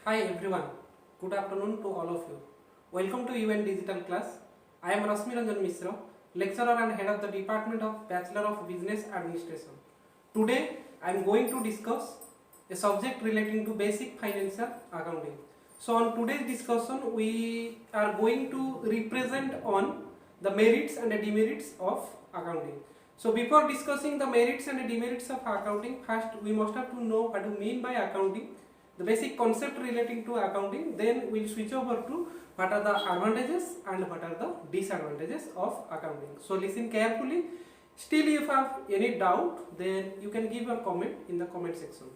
Hi everyone, good afternoon to all of you. Welcome to UN Digital Class. I am Rasmi Ranjan Mishra, lecturer and head of the Department of Bachelor of Business Administration. Today I am going to discuss a subject relating to basic financial accounting. So on today's discussion we are going to represent on the merits and the demerits of accounting. So before discussing the merits and the demerits of accounting, first we must have to know what we mean by accounting, the basic concept relating to accounting, then we'll switch over to what are the advantages and what are the disadvantages of accounting. So listen carefully. Still if you have any doubt, then you can give your comment in the comment section.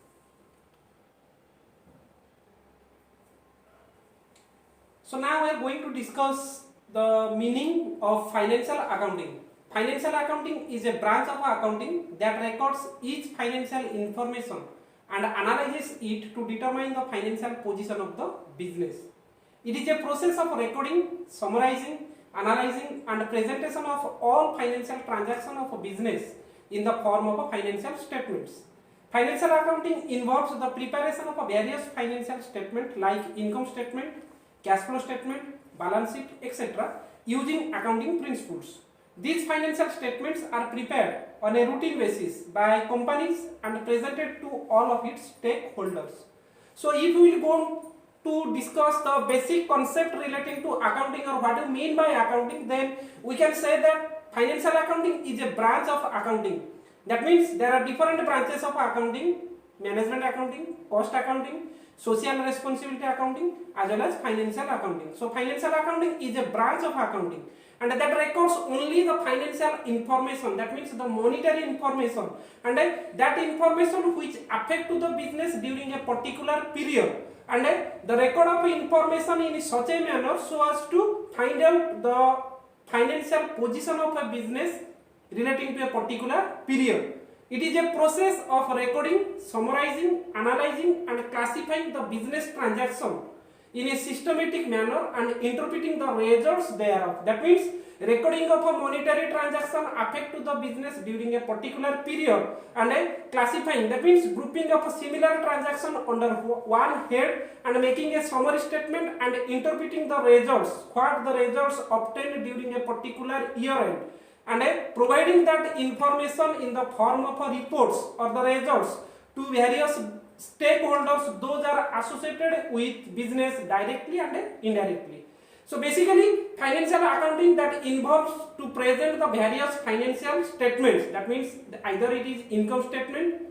So now we are going to discuss the meaning of financial accounting. Financial accounting is a branch of accounting that records each financial information and analyzes it to determine the financial position of the business. It is a process of recording, summarizing, analyzing and presentation of all financial transactions of a business in the form of financial statements. Financial accounting involves the preparation of various financial statements like income statement, cash flow statement, balance sheet, etc. using accounting principles. These financial statements are prepared on a routine basis by companies and presented to all of its stakeholders. So if we will go to discuss the basic concept relating to accounting or what we mean by accounting, then we can say that financial accounting is a branch of accounting. That means there are different branches of accounting: management accounting, cost accounting, social responsibility accounting, as well as financial accounting. So financial accounting is a branch of accounting and that records only the financial information, that means the monetary information, and that information which affect to the business during a particular period, and the record of information in such a manner so as to find out the financial position of a business relating to a particular period. It is a process of recording, summarizing, analyzing and classifying the business transaction in a systematic manner and interpreting the results thereof. That means recording of a monetary transaction affect to the business during a particular period and classifying, that means grouping of a similar transaction under one head and making a summary statement and interpreting the results, what the results obtained during a particular year end, and providing that information in the form of reports or the results to various stakeholders, those are associated with business directly and indirectly. So basically financial accounting that involves to present the various financial statements, that means either it is income statement,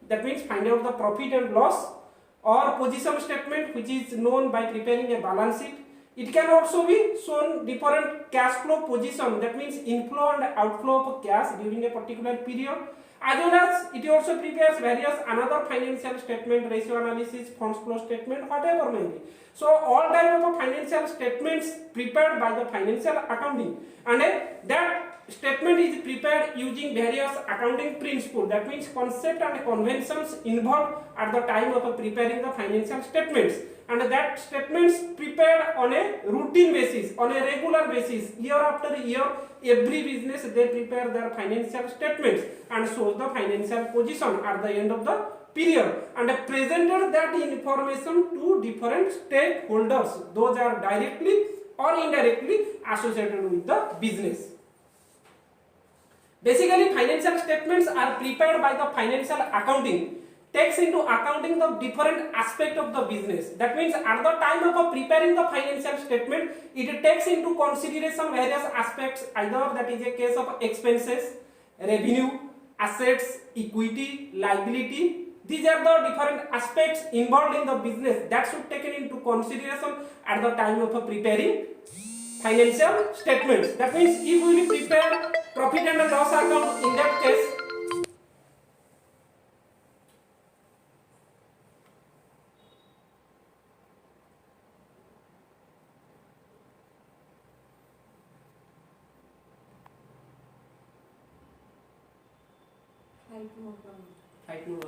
that means find out the profit and loss, or position statement which is known by preparing a balance sheet. It can also be shown different cash flow position, that means inflow and outflow of cash during a particular period, as well as it also prepares various another financial statement, ratio analysis, funds flow statement, whatever may be. So all type of financial statements prepared by the financial accounting, and that statement is prepared using various accounting principles, that means concept and conventions involved at the time of preparing the financial statements, and that statements prepared on a routine basis, on a regular basis, year after year. Every business they prepare their financial statements and shows the financial position at the end of the period and presented that information to different stakeholders, those are directly or indirectly associated with the business. Basically financial statements are prepared by the financial accounting, takes into accounting the different aspect of the business. That means at the time of preparing the financial statement, it takes into consideration various aspects, either that is a case of expenses, revenue, assets, equity, liability. These are the different aspects involved in the business that should be taken into consideration at the time of preparing financial statements. That means if we will prepare profit and loss account, in that case height more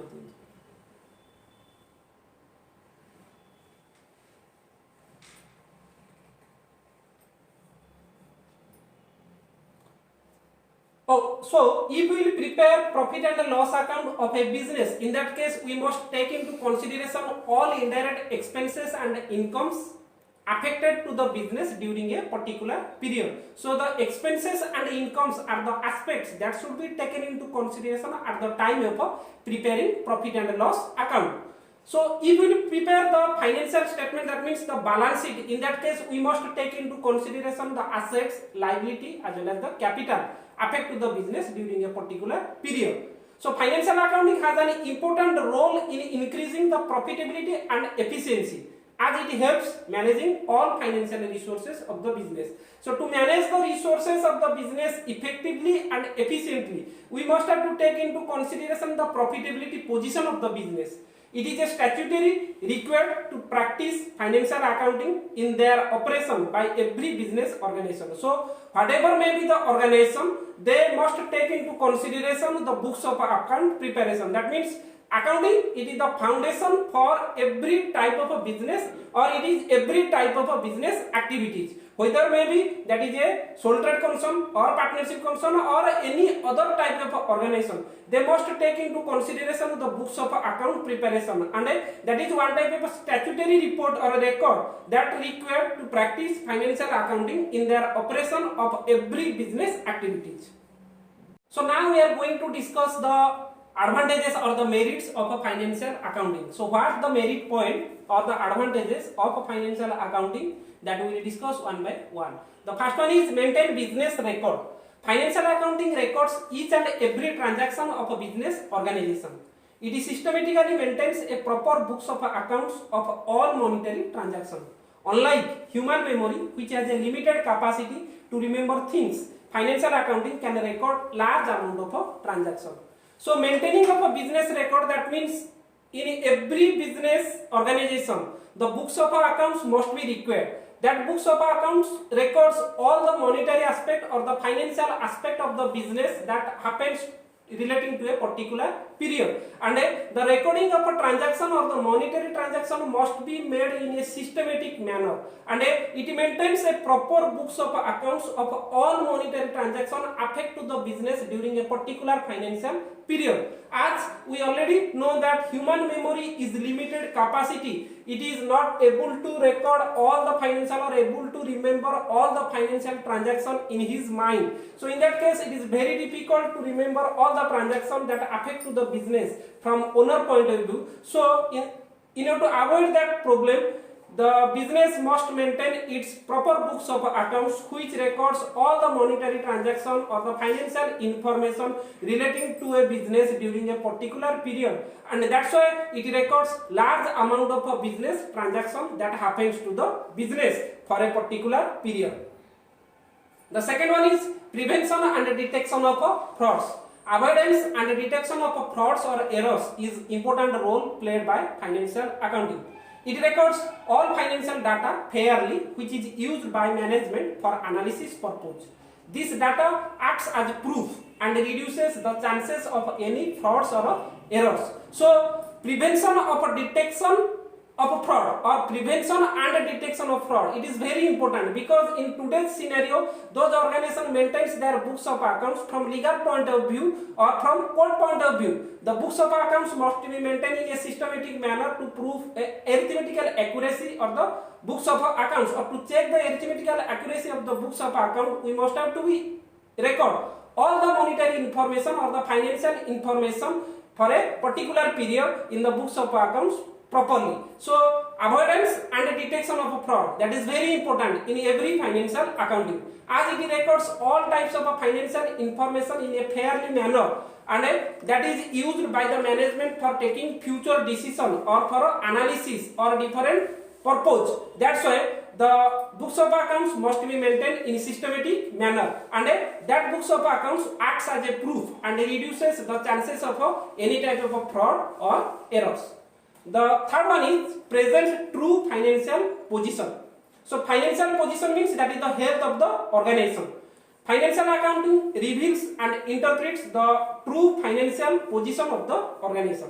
Oh, so if we will prepare profit and loss account of a business, in that case we must take into consideration all indirect expenses and incomes affected to the business during a particular period. So the expenses and incomes are the aspects that should be taken into consideration at the time of preparing profit and loss account. So if we prepare the financial statement, that means the balance sheet, in that case we must take into consideration the assets, liability as well as the capital affect to the business during a particular period. So financial accounting has an important role in increasing the profitability and efficiency, as it helps managing all financial resources of the business. So to manage the resources of the business effectively and efficiently, we must have to take into consideration the profitability position of the business. It is a statutory required to practice financial accounting in their operation by every business organization. So whatever may be the organization, they must take into consideration the books of account preparation. That means accounting, it is the foundation for every type of a business, or it is every type of a business activities, whether maybe that is a sole trade concern or partnership concern or any other type of organization. They must take into consideration the books of account preparation, and that is one type of a statutory report or a record that required to practice financial accounting in their operation of every business activities. So now we are going to discuss the advantages or the merits of a financial accounting. So what the merit point or the advantages of a financial accounting, that we will discuss one by one. The first one is maintain business record. Financial accounting records each and every transaction of a business organization. It is systematically maintains a proper books of accounts of all monetary transactions. Unlike human memory, which has a limited capacity to remember things, financial accounting can record large amount of a transaction. So maintaining of a business record, that means in every business organization, the books of accounts must be required. That books of accounts records all the monetary aspect or the financial aspect of the business that happens relating to a particular period, and the recording of a transaction or the monetary transaction must be made in a systematic manner, and it maintains a proper books of accounts of all monetary transactions affect to the business during a particular financial period. As we already know that human memory is limited capacity, it is not able to record all the financial or able to remember all the financial transaction in his mind. So in that case, it is very difficult to remember all the transactions that affect to the business from owner point of view. So in order to avoid that problem, the business must maintain its proper books of accounts which records all the monetary transaction or the financial information relating to a business during a particular period, and that's why it records large amount of a business transaction that happens to the business for a particular period. The second one is prevention and detection of frauds. Avoidance and detection of frauds or errors is important role played by financial accounting. It records all financial data fairly, which is used by management for analysis purpose. This data acts as proof and reduces the chances of any frauds or errors. So prevention of detection of fraud or prevention and detection of fraud, it is very important, because in today's scenario those organizations maintains their books of accounts from legal point of view or from court point of view. The books of accounts must be maintained in a systematic manner to prove arithmetical accuracy of the books of accounts, or to check the arithmetical accuracy of the books of account. We must have to be record all the monetary information or the financial information for a particular period in the books of accounts properly. So avoidance and detection of fraud, that is very important in every financial accounting, as it records all types of financial information in a fairly manner, and that is used by the management for taking future decision or for analysis or different purpose. That's why the books of accounts must be maintained in systematic manner, and that books of accounts acts as a proof and reduces the chances of any type of fraud or errors. The third one is present true financial position. So financial position means that is the health of the organization. Financial accounting reveals and interprets the true financial position of the organization.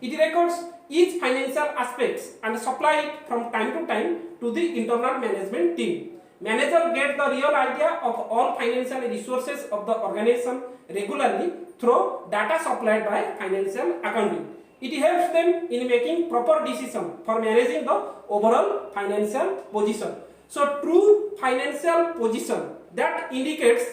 It records each financial aspects and supply it from time to time to the internal management team. Manager get the real idea of all financial resources of the organization regularly through data supplied by financial accounting. It helps them in making proper decision for managing the overall financial position. So true financial position that indicates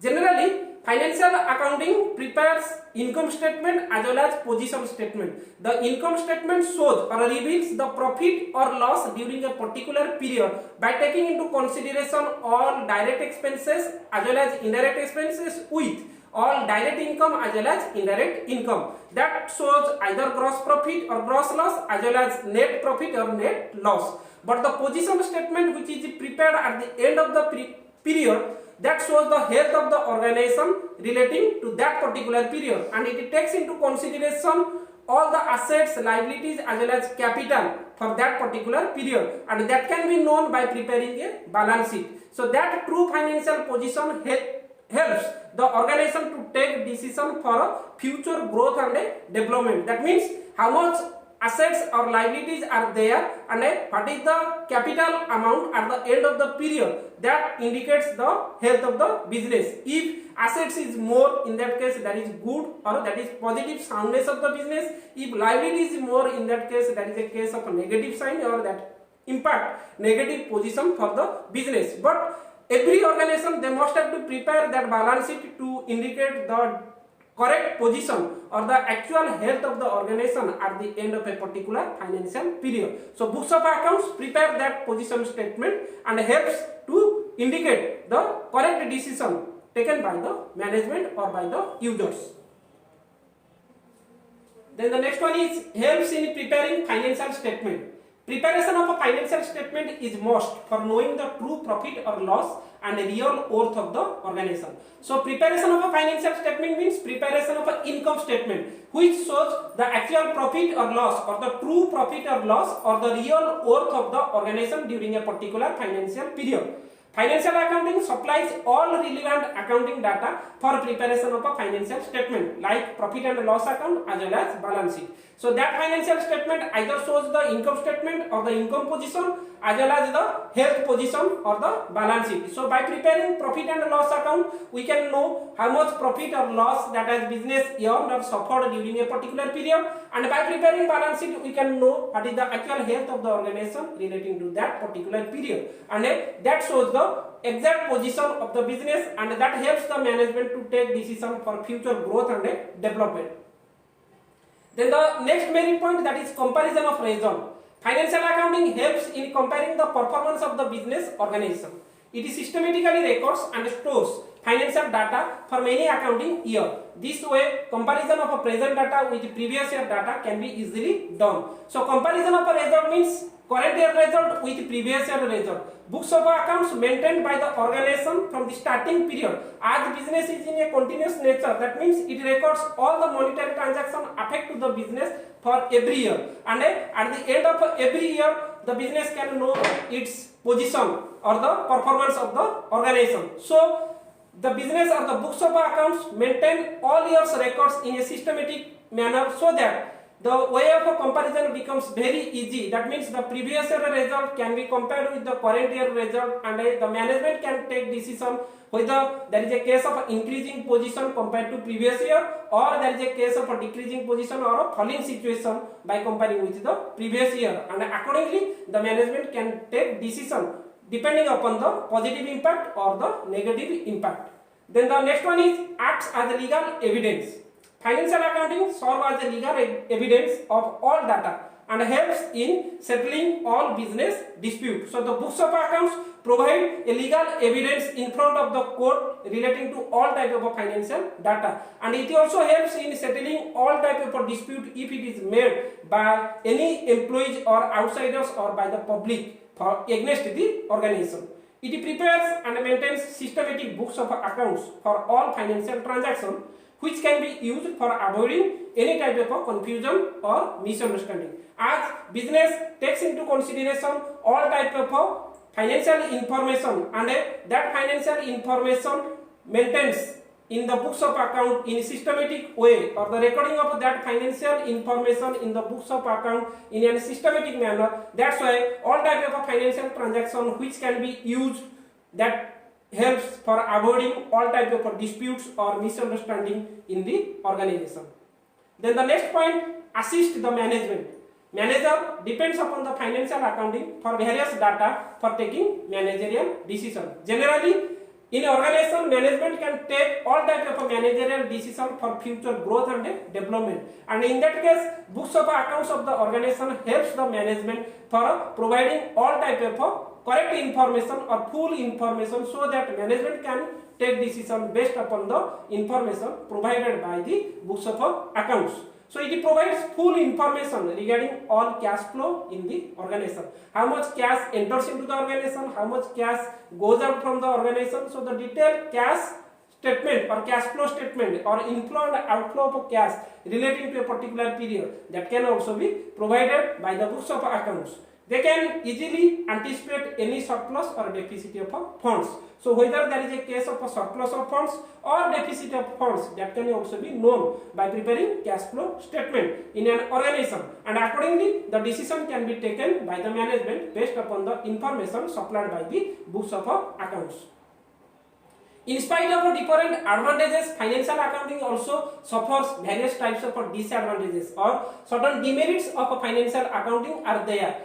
generally financial accounting prepares income statement as well as position statement. The income statement shows or reveals the profit or loss during a particular period by taking into consideration all direct expenses as well as indirect expenses with all direct income as well as indirect income. That shows either gross profit or gross loss as well as net profit or net loss. But the position statement which is prepared at the end of the period, that shows the health of the organization relating to that particular period, and it takes into consideration all the assets, liabilities as well as capital for that particular period, and that can be known by preparing a balance sheet. So that true financial position helps the organization to take decision for future growth and development. That means how much assets or liabilities are there and what is the capital amount at the end of the period. That indicates the health of the business. If assets is more, in that case that is good or that is positive soundness of the business. If liability is more, in that case that is a case of a negative sign or that impact negative position for the business. But every organization, they must have to prepare that balance sheet to indicate the correct position or the actual health of the organization at the end of a particular financial period. So books of accounts prepare that position statement and helps to indicate the correct decision taken by the management or by the users. Then the next one is helps in preparing financial statement. Preparation of a financial statement is must for knowing the true profit or loss and real worth of the organization. So preparation of a financial statement means preparation of an income statement which shows the actual profit or loss or the true profit or loss or the real worth of the organization during a particular financial period. Financial accounting supplies all relevant accounting data for preparation of a financial statement like profit and loss account as well as balance sheet. So that financial statement either shows the income statement or the income position as well as the health position or the balance sheet. So by preparing profit and loss account, we can know how much profit or loss that has business earned or suffered during a particular period, and by preparing balance sheet we can know what is the actual health of the organization relating to that particular period, and that shows the exact position of the business, and that helps the management to take decision for future growth and development. Then the next main point, that is comparison of result. Financial accounting helps in comparing the performance of the business organization. It is systematically records and stores financial data for many accounting year. This way, comparison of a present data with previous year data can be easily done. So comparison of a result means current year result with previous year result. Books of accounts maintained by the organization from the starting period. As business is in a continuous nature, that means it records all the monetary transactions affect to the business for every year, and at the end of every year the business can know its position or the performance of the organization. So the business or the books of accounts maintain all years records in a systematic manner so that the way of a comparison becomes very easy. That means the previous year result can be compared with the current year result, and the management can take decision whether there is a case of increasing position compared to previous year, or there is a case of a decreasing position or a falling situation by comparing with the previous year, and accordingly the management can take decision depending upon the positive impact or the negative impact. Then the next one is acts as a legal evidence. Financial accounting serves as a legal evidence of all data and helps in settling all business disputes. So the books of accounts provide a legal evidence in front of the court relating to all type of financial data, and it also helps in settling all type of dispute if it is made by any employees or outsiders or by the public for against the organization. It prepares and maintains systematic books of accounts for all financial transactions, which can be used for avoiding any type of confusion or misunderstanding. As business takes into consideration all type of financial information, and that financial information maintains in the books of account in a systematic way, or the recording of that financial information in the books of account in a systematic manner. That's why all type of financial transaction which can be used, that helps for avoiding all type of disputes or misunderstanding in the organization. Then the next point, assist the management. Manager depends upon the financial accounting for various data for taking managerial decision. Generally, in organization, management can take all type of managerial decision for future growth and development. And in that case, books of accounts of the organization helps the management for providing all type of correct information or full information, so that management can take decision based upon the information provided by the books of accounts. So it provides full information regarding all cash flow in the organization. How much cash enters into the organization, how much cash goes out from the organization. So the detailed cash statement or cash flow statement or inflow and outflow of cash relating to a particular period, that can also be provided by the books of accounts. They can easily anticipate any surplus or deficit of funds. So whether there is a case of a surplus of funds or deficit of funds, that can also be known by preparing cash flow statement in an organization, and accordingly the decision can be taken by the management based upon the information supplied by the books of accounts. In spite of different advantages, financial accounting also suffers various types of disadvantages, or certain demerits of financial accounting are there.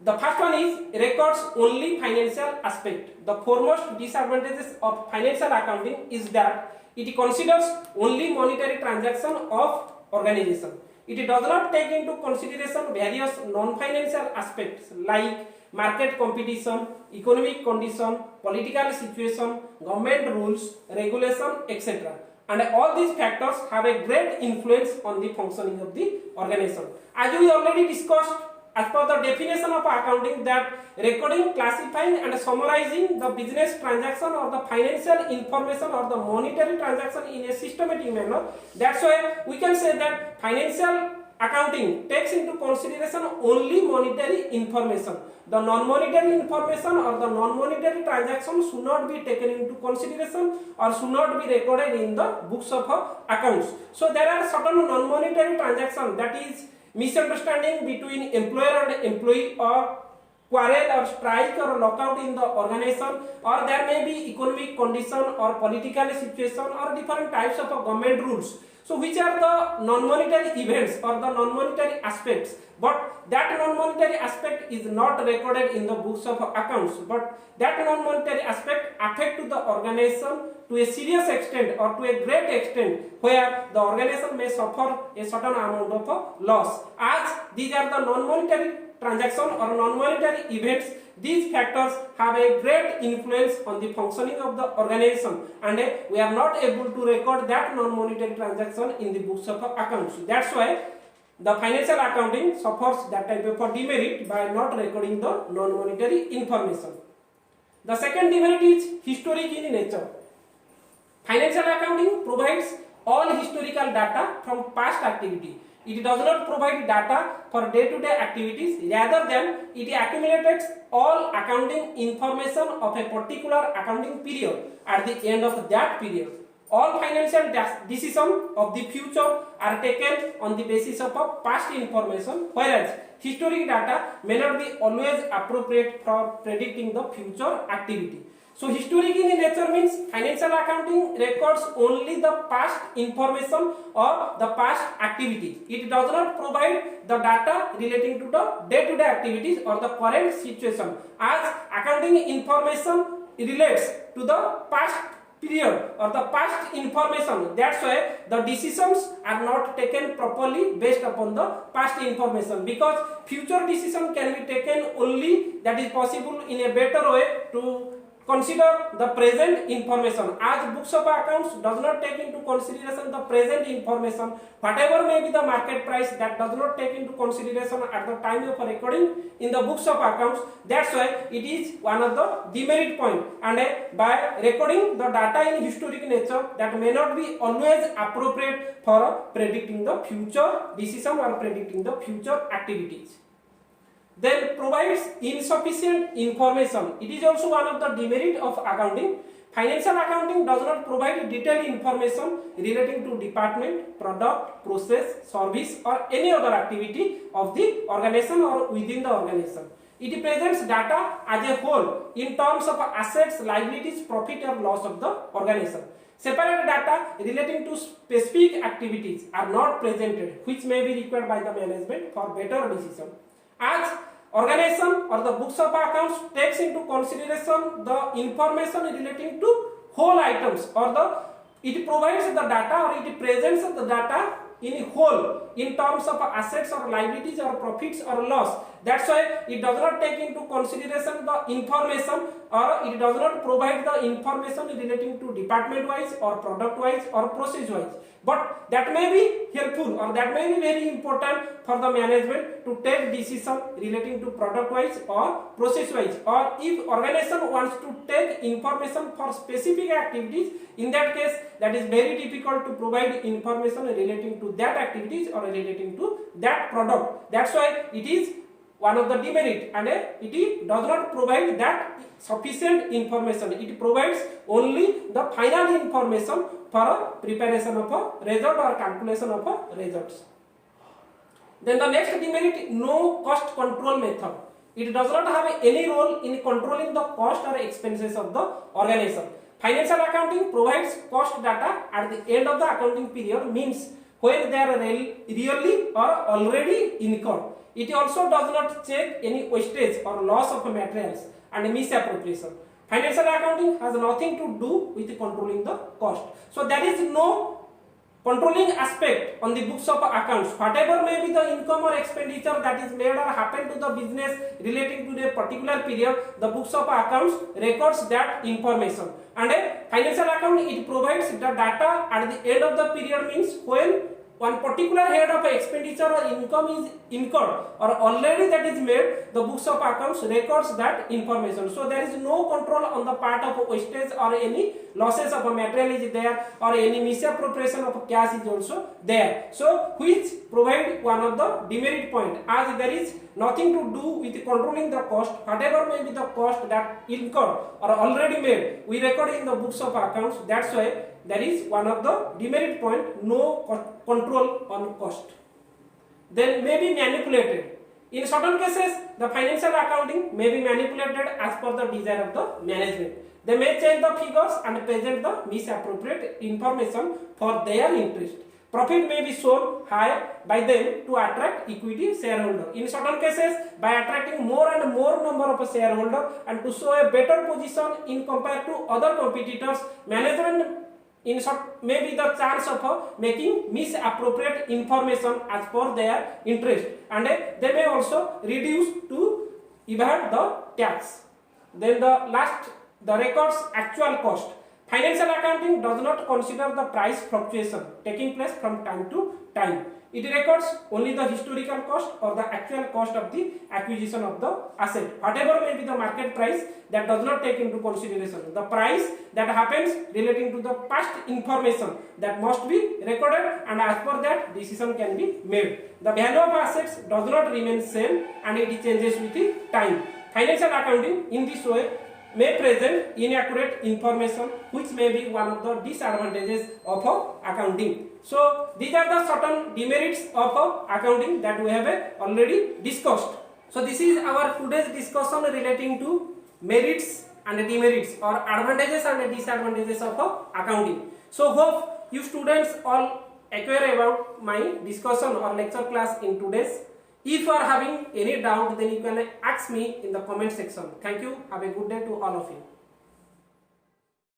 The first one is records only financial aspect. The foremost disadvantages of financial accounting is that it considers only monetary transaction of organization. It does not take into consideration various non-financial aspects like market competition, economic condition, political situation, government rules, regulation, etc. And all these factors have a great influence on the functioning of the organization. As we already discussed, as per the definition of accounting, that recording, classifying and summarizing the business transaction or the financial information or the monetary transaction in a systematic manner. That's why we can say that financial accounting takes into consideration only monetary information. The non-monetary information or the non-monetary transactions should not be taken into consideration or should not be recorded in the books of accounts. So there are certain non-monetary transactions, that is misunderstanding between employer and employee, or quarrel or strike or lockout in the organization, or there may be economic condition or political situation or different types of government rules. So which are the non-monetary events or the non-monetary aspects, but that non-monetary aspect is not recorded in the books of accounts, but that non-monetary aspect affect to the organization to a serious extent or to a great extent, where the organization may suffer a certain amount of loss. As these are the non-monetary transaction or non-monetary events, these factors have a great influence on the functioning of the organization, and we are not able to record that non-monetary transaction in the books of accounts. That's why the financial accounting suffers that type of demerit by not recording the non-monetary information. The second demerit is historic in nature. Financial accounting provides all historical data from past activity. It does not provide data for day-to-day activities, rather than it accumulates all accounting information of a particular accounting period at the end of that period. All financial decisions of the future are taken on the basis of past information, whereas historic data may not be always appropriate for predicting the future activity. So historic in nature means financial accounting records only the past information or the past activity. It does not provide the data relating to the day-to-day activities or the current situation, as accounting information relates to the past period or the past information. That's why the decisions are not taken properly based upon the past information, because future decision can be taken only, that is possible in a better way, to consider the present information, as books of accounts does not take into consideration the present information. Whatever may be the market price, that does not take into consideration at the time of recording in the books of accounts. That's why it is one of the demerit point, and by recording the data in historic nature, that may not be always appropriate for predicting the future decision or predicting the future activities. Then provides insufficient information. It is also one of the demerit of accounting. Financial accounting does not provide detailed information relating to department, product, process, service or any other activity of the organization or within the organization. It presents data as a whole in terms of assets, liabilities, profit or loss of the organization. Separate data relating to specific activities are not presented, which may be required by the management for better decision. As organization or the books of accounts takes into consideration the information relating to whole items, or it provides the data or it presents the data in whole in terms of assets or liabilities or profits or loss. That's why it does not take into consideration the information, or it does not provide the information relating to department wise or product wise or process wise. But that may be helpful, or that may be very important for the management to take decision relating to product wise or process wise, or if organization wants to take information for specific activities, in that case that is very difficult to provide information relating to that activities or relating to that product. That's why it is one of the demerit, and it does not provide that sufficient information. It provides only the final information for preparation of a result or calculation of a results. Then the next demerit, no cost control method. It does not have any role in controlling the cost or expenses of the organization. Financial accounting provides cost data at the end of the accounting period, means when they are really or already incurred. It also does not check any wastage or loss of materials and misappropriation. Financial accounting has nothing to do with controlling the cost. So there is no controlling aspect on the books of accounts. Whatever may be the income or expenditure that is made or happen to the business relating to the particular period, the books of accounts records that information. And a financial accounting, it provides the data at the end of the period, means when one particular head of expenditure or income is incurred or already that is made, the books of accounts records that information. So there is no control on the part of wastage or any losses of a material is there, or any misappropriation of cash is also there. So which provide one of the demerit point, as there is nothing to do with controlling the cost. Whatever may be the cost that incurred or already made, we record in the books of accounts. That's why there is one of the demerit point, no control on cost. Then may be manipulated. In certain cases, the financial accounting may be manipulated as per the desire of the management. They may change the figures and present the misappropriate information for their interest. Profit may be shown higher by them to attract equity shareholder. In certain cases, by attracting more and more number of shareholder and to show a better position in compared to other competitors, management in short may be the chance of making misappropriate information as per their interest, and they may also reduce to evade the tax. Then the last, the records actual cost. Financial accounting does not consider the price fluctuation taking place from time to time. It records only the historical cost or the actual cost of the acquisition of the asset. Whatever may be the market price, that does not take into consideration. The price that happens relating to the past information, that must be recorded, and as per that decision can be made. The value of assets does not remain same and it changes with the time. Financial accounting in this way may present inaccurate information, which may be one of the disadvantages of accounting. So these are the certain demerits of accounting that we have already discussed. So this is our today's discussion relating to merits and demerits, or advantages and disadvantages of accounting. So hope you students all acquire about my discussion or lecture class in today's. If you are having any doubt, then you can ask me in the comment section. Thank you. Have a good day to all of you.